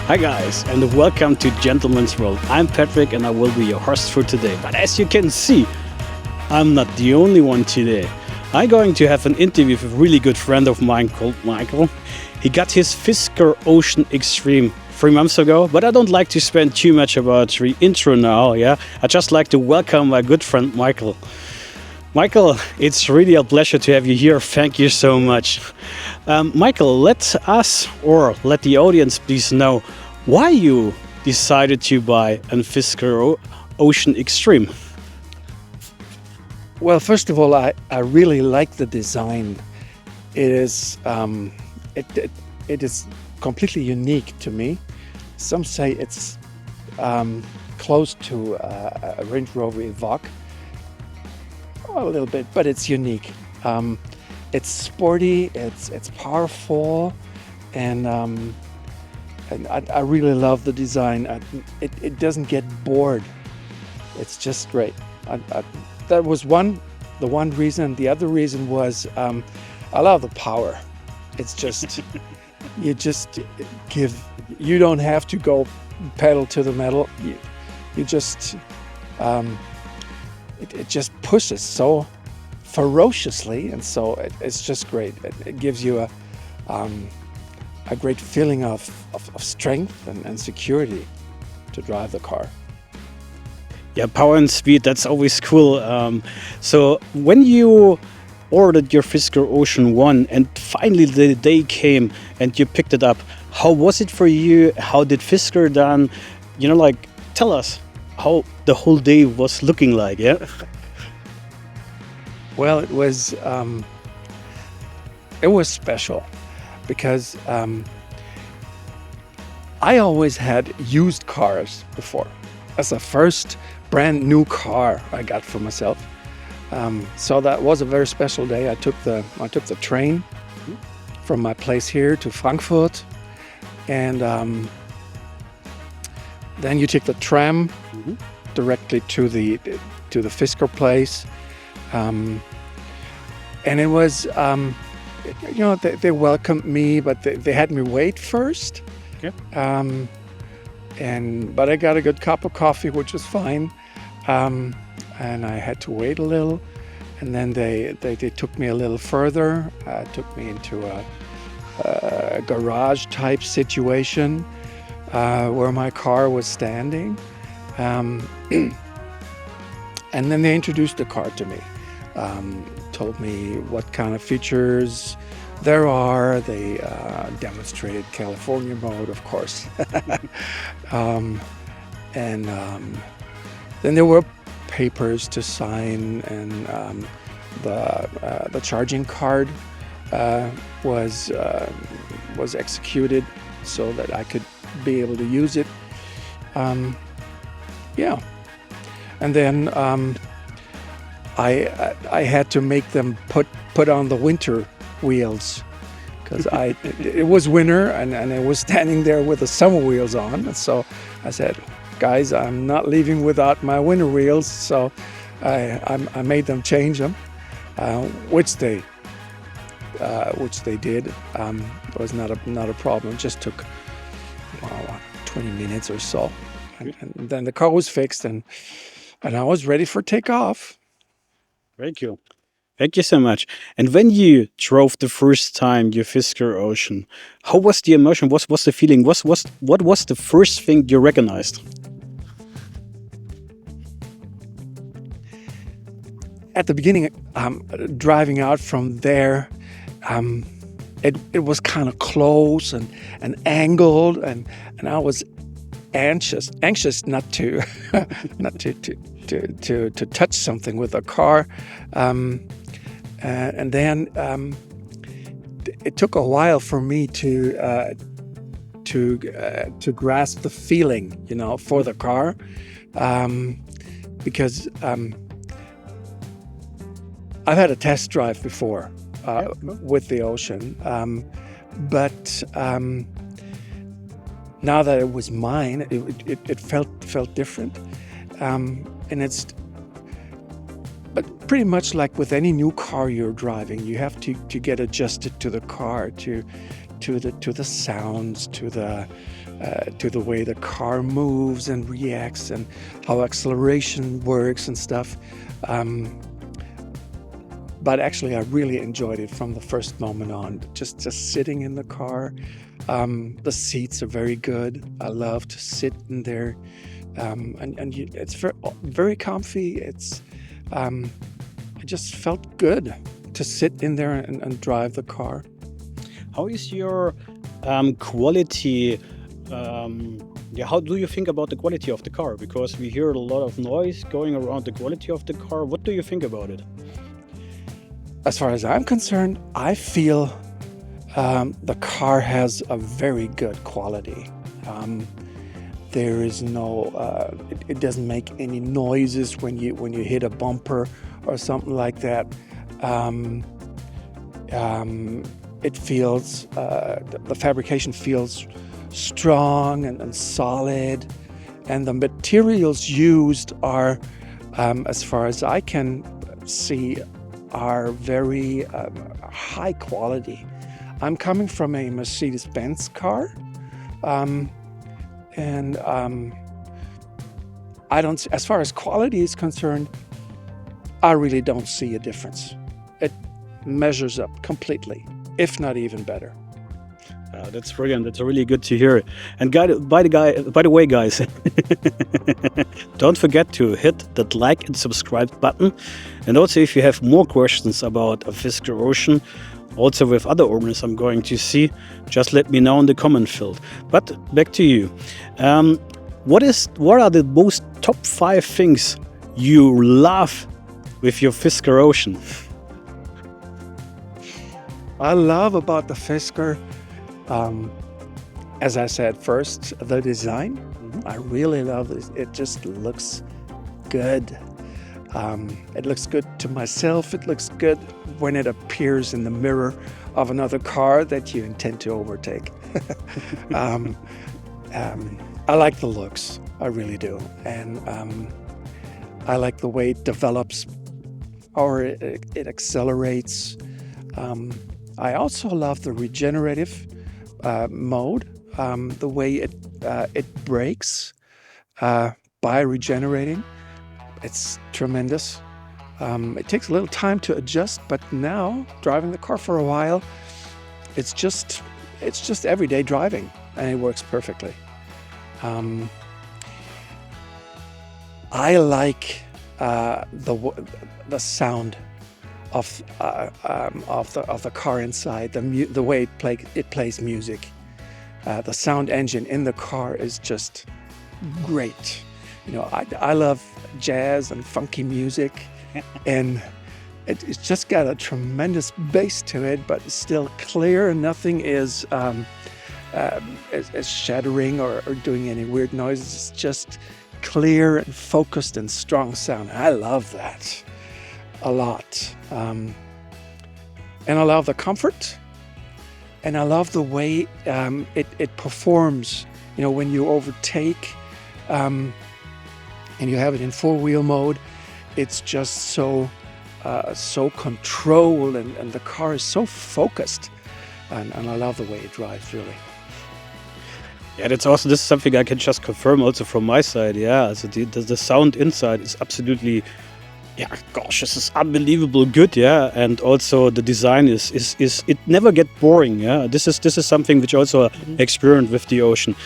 Hi guys, and welcome to Gentleman's World. I'm Patrick and I will be your host for today. But as you can see, I'm not the only one today. I'm going to have an interview with a really good friend of mine called Michael. He got his Fisker Ocean Extrem 3 months ago, but I don't like to spend too much about the intro now, yeah? I just like to welcome my good friend Michael. Michael, it's really a pleasure to have you here. Thank you so much. Michael, let us, or let the audience please know why you decided to buy a Fisker Ocean Extrem. Well, first of all, I really like the design. It is it is completely unique to me. Some say it's close to a Range Rover Evoque, a little bit, but it's unique. It's sporty, it's powerful, and I really love the design. It doesn't get bored. It's just great. That was the one reason. The other reason was I love the power. It's just you don't have to go pedal to the metal. You just it just pushes so ferociously, and so it's just great. It gives you a great feeling of strength and security to drive the car. Yeah, power and speed, that's always cool. So when you ordered your Fisker Ocean 1 and finally the day came and you picked it up, how was it for you? How did Fisker done? Tell us how the whole day was looking like, yeah? Well, it was special because I always had used cars before. That's the first brand new car I got for myself. So that was a very special day. I took the train from my place here to Frankfurt, and then you take the tram directly to the Fisker place. And it was, they welcomed me, but they had me wait first. Okay. But I got a good cup of coffee, which was fine. And I had to wait a little. And then they took me a little further, took me into a garage type situation where my car was standing. And then they introduced the car to me. Told me what kind of features there are. They demonstrated California mode, of course. Then there were papers to sign, and the charging card was executed so that I could be able to use it. Yeah, and then I had to make them put on the winter wheels because it was winter and I was standing there with the summer wheels on. And so I said, guys, I'm not leaving without my winter wheels. So I made them change them, which they did. It was not a problem. It just took 20 minutes or so, and then the car was fixed and I was ready for takeoff. Very cool. Thank you so much. And when you drove the first time your Fisker Ocean, how was the emotion? What was the feeling? What was the first thing you recognized? At the beginning, driving out from there, it was kind of close and angled, and I was anxious not to to touch something with the car, and then it took a while for me to grasp the feeling, for the car, because I've had a test drive before with the Ocean, but now that it was mine, it felt different. And it's, but pretty much like with any new car you're driving, you have to get adjusted to the car, to the sounds, to the to the way the car moves and reacts and how acceleration works and stuff. But actually, I really enjoyed it from the first moment on. Just sitting in the car. The seats are very good. I love to sit in there, it's very comfy. It just felt good to sit in there and drive the car. How is your quality? How do you think about the quality of the car? Because we hear a lot of noise going around the quality of the car. What do you think about it? As far as I'm concerned, I feel the car has a very good quality. There is no, it doesn't make any noises when you hit a bumper or something like that. It feels, the fabrication feels strong and solid, and the materials used are, as far as I can see, are very high quality. I'm coming from a Mercedes-Benz car, and I don't. As far as quality is concerned, I really don't see a difference. It measures up completely, if not even better. That's brilliant. That's really good to hear. And by the way, guys, don't forget to hit that like and subscribe button. And also, if you have more questions about a Fisker Ocean, also with other owners I'm going to see, just let me know in the comment field. But back to you. What are the most top 5 things you love with your Fisker Ocean? I love about the Fisker, as I said first, the design. I really love this. It just looks good. It looks good to myself. It looks good when it appears in the mirror of another car that you intend to overtake. I like the looks. I really do. And I like the way it develops or it accelerates. I also love the regenerative mode, the way it brakes by regenerating. It's tremendous. It takes a little time to adjust, but now driving the car for a while, it's just everyday driving, and it works perfectly. I like the sound of the car inside, the way it plays music. The sound engine in the car is just great. You know, I love jazz and funky music, and it's just got a tremendous bass to it, but it's still clear, and nothing is shattering or doing any weird noises. It's just clear and focused and strong sound. I love that a lot. And I love the comfort, and I love the way it performs. You know, when you overtake and you have it in 4-wheel mode, it's just so controlled, and the car is so focused, and I love the way it drives, really. Yeah, that's also, this is something I can just confirm also from my side. Yeah, so the sound inside is absolutely, yeah, gosh, this is unbelievable good. Yeah, and also the design is it never get boring. Yeah, this is something which also experienced with the Ocean.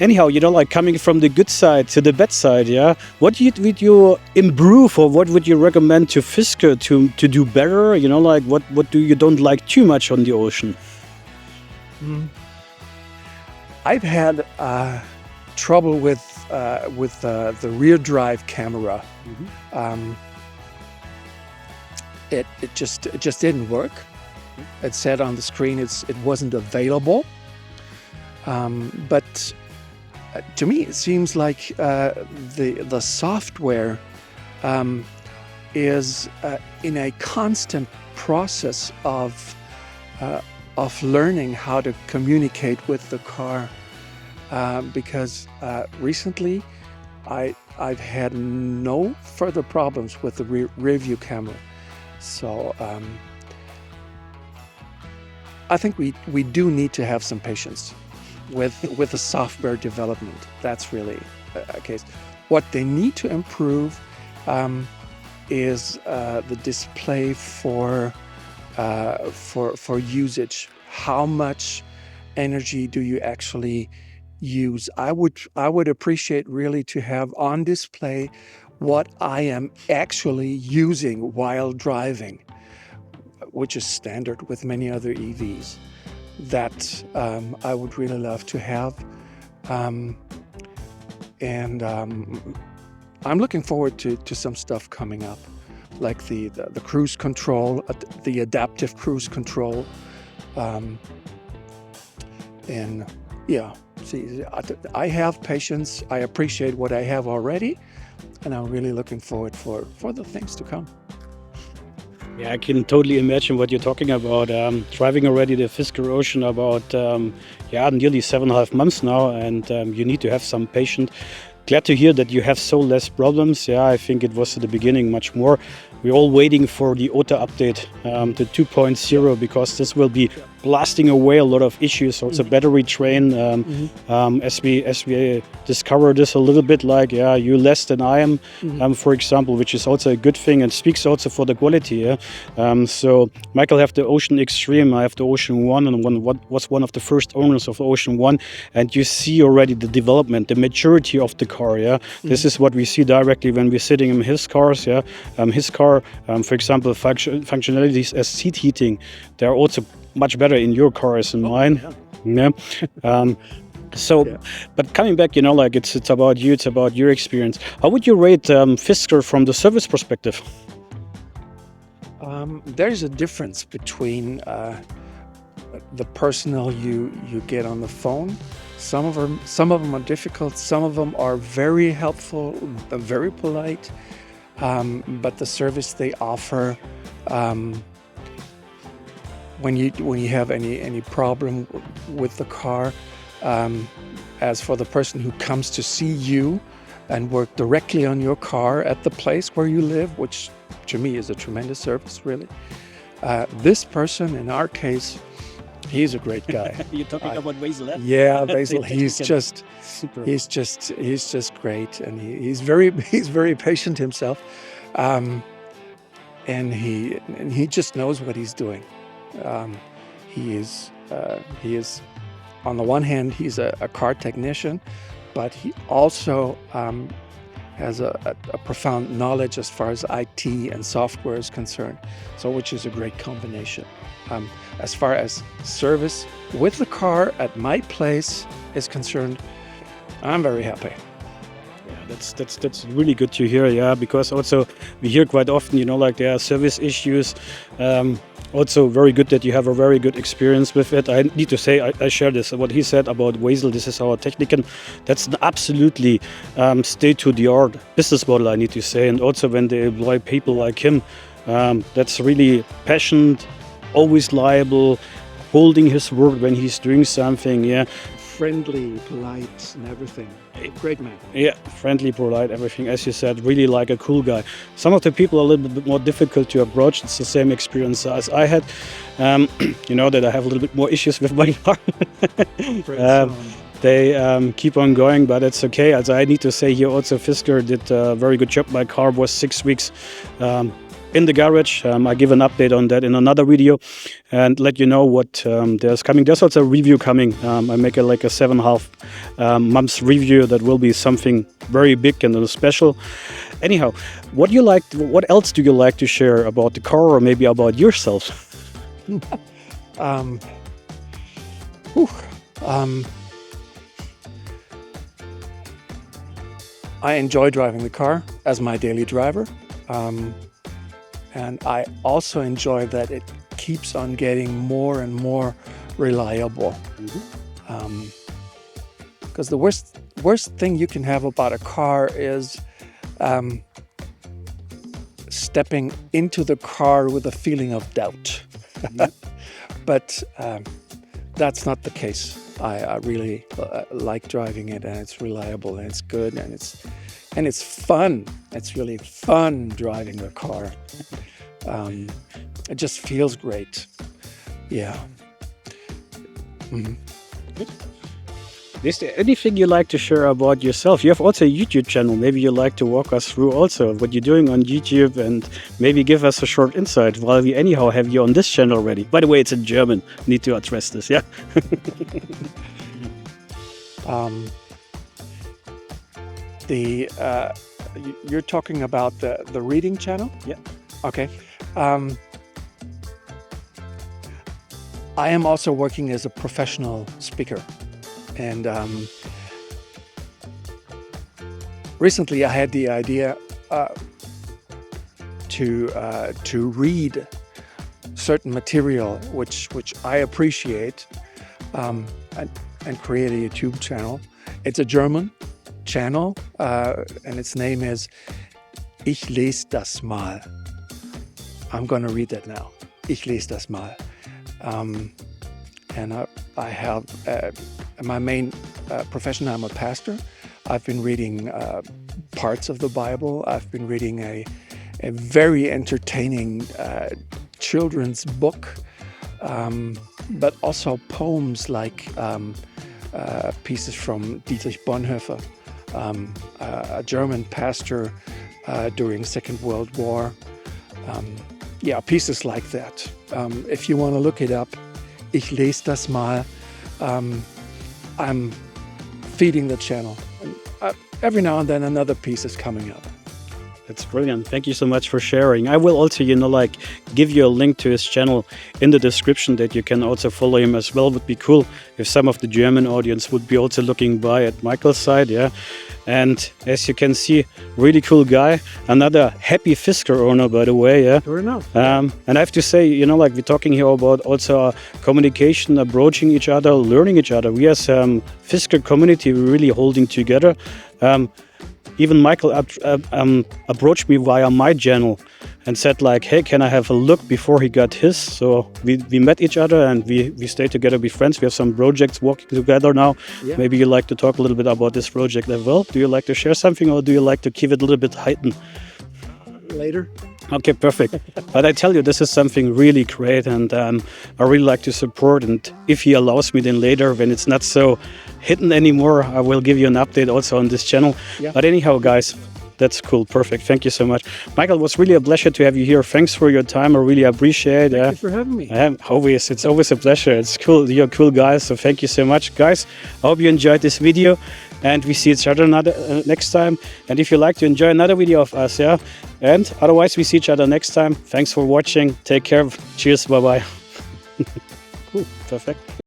Anyhow, you know, like coming from the good side to the bad side, yeah, what would you improve, or what would you recommend to Fisker to do better? You know, like what do you don't like too much on the Ocean? I've had trouble with the rear drive camera. It just didn't work. It said on the screen it wasn't available. But to me, it seems like the software is in a constant process of learning how to communicate with the car. Because recently, I've had no further problems with the rear view camera. So I think we do need to have some patience. with the software development. That's really a case. What they need to improve is the display for usage. How much energy do you actually use? I would appreciate really to have on display what I am actually using while driving, which is standard with many other EVs. That I would really love to have. And I'm looking forward to some stuff coming up, like the cruise control, the adaptive cruise control. And yeah, see, I have patience. I appreciate what I have already, and I'm really looking forward for the things to come. Yeah, I can totally imagine what you're talking about. Driving already the Fisker Ocean about nearly 7.5 months now, and you need to have some patience. Glad to hear that you have so less problems. Yeah, I think it was at the beginning much more. We're all waiting for the auto update to 2.0, because this will be blasting away a lot of issues. So it's a battery train. As we discover this a little bit, like you less than I am, for example, which is also a good thing and speaks also for the quality. Yeah? So Michael have the Ocean Extreme, I have the Ocean One, and was one of the first owners of the Ocean One, and you see already the development, the maturity of the car. Yeah, this is what we see directly when we're sitting in his cars. Yeah, his car, for example, functionalities as seat heating, they're also much better in your car as in mine. Yeah. But coming back, like it's about you, it's about your experience. How would you rate Fisker from the service perspective? There's a difference between the personal you get on the phone. Some of them are difficult. Some of them are very helpful, very polite. But the service they offer, when you have any problem with the car, as for the person who comes to see you and work directly on your car at the place where you live, which to me is a tremendous service, really. This person, in our case, he's a great guy. You're talking about Basil, eh? Yeah, Basil. He's just great, and he's very patient himself, and he just knows what he's doing. He is on the one hand, he's a car technician, but he also has a profound knowledge as far as IT and software is concerned, so which is a great combination. As far as service with the car at my place is concerned, I'm very happy. Yeah, that's really good to hear. Yeah, because also we hear quite often, like there are service issues. Also very good that you have a very good experience with it. I need to say, I share this, what he said about Basil, this is our technician. That's an absolutely state-to-the-art business model, I need to say. And also when they employ people like him, that's really passionate, always liable, holding his word when he's doing something. Yeah, friendly, polite, and everything. Great man. Yeah, friendly, polite, everything. As you said, really like a cool guy. Some of the people are a little bit more difficult to approach. It's the same experience as I had. That I have a little bit more issues with my car. They keep on going, but it's okay. As I need to say here also, Fisker did a very good job. My car was 6 weeks in the garage. I give an update on that in another video and let you know what there's coming. There's also a review coming. I make like a 7.5 months review that will be something very big and special. Anyhow, what else do you like to share about the car, or maybe about yourself? I enjoy driving the car as my daily driver. And I also enjoy that it keeps on getting more and more reliable. Because the worst thing you can have about a car is stepping into the car with a feeling of doubt. But that's not the case. I really like driving it, and it's reliable, and it's good, and it's fun. It's really fun driving a car. It just feels great. Yeah. Good. Is there anything you like to share about yourself? You have also a YouTube channel. Maybe you like to walk us through also what you're doing on YouTube and maybe give us a short insight while we anyhow have you on this channel already. By the way, it's in German. Need to address this, yeah? You're talking about the reading channel? Yeah. Okay. I am also working as a professional speaker, and recently I had the idea to read certain material which I appreciate, and create a YouTube channel. It's a German channel, and its name is Ichlesdasmal. I'm going to read that now. Ichlesdasmal. And I have my main profession. I'm a pastor. I've been reading parts of the Bible. I've been reading a very entertaining children's book, but also poems like pieces from Dietrich Bonhoeffer, a German pastor during Second World War. Yeah, pieces like that. If you want to look it up, Ichlesdasmal. I'm feeding the channel. And, every now and then another piece is coming up. That's brilliant. Thank you so much for sharing. I will also, give you a link to his channel in the description that you can also follow him as well. Would be cool if some of the German audience would be also looking by at Michael's side, yeah. And as you can see, really cool guy. Another happy Fisker owner, by the way, yeah. Sure enough. And I have to say, we're talking here about also communication, approaching each other, learning each other. We as Fisker community, we're really holding together. Even Michael approached me via my channel and said hey, can I have a look before he got his? So we met each other and we stay together, be friends. We have some projects working together now. Yeah. Maybe you like to talk a little bit about this project as well. Do you like to share something or do you like to keep it a little bit hidden? Later. Okay, perfect. But I tell you, this is something really great and I really like to support. And if he allows me, then later, when it's not so hidden anymore, I will give you an update also on this channel. Yeah. But anyhow, guys, that's cool. Perfect. Thank you so much. Michael, it was really a pleasure to have you here. Thanks for your time. I really appreciate it. Thank you for having me. It's always a pleasure. It's cool. You're cool guys. So thank you so much, guys. I hope you enjoyed this video. And we see each other next time. And if you like to enjoy another video of us, yeah. And otherwise, we see each other next time. Thanks for watching. Take care. Cheers. Bye-bye. Cool. Perfect.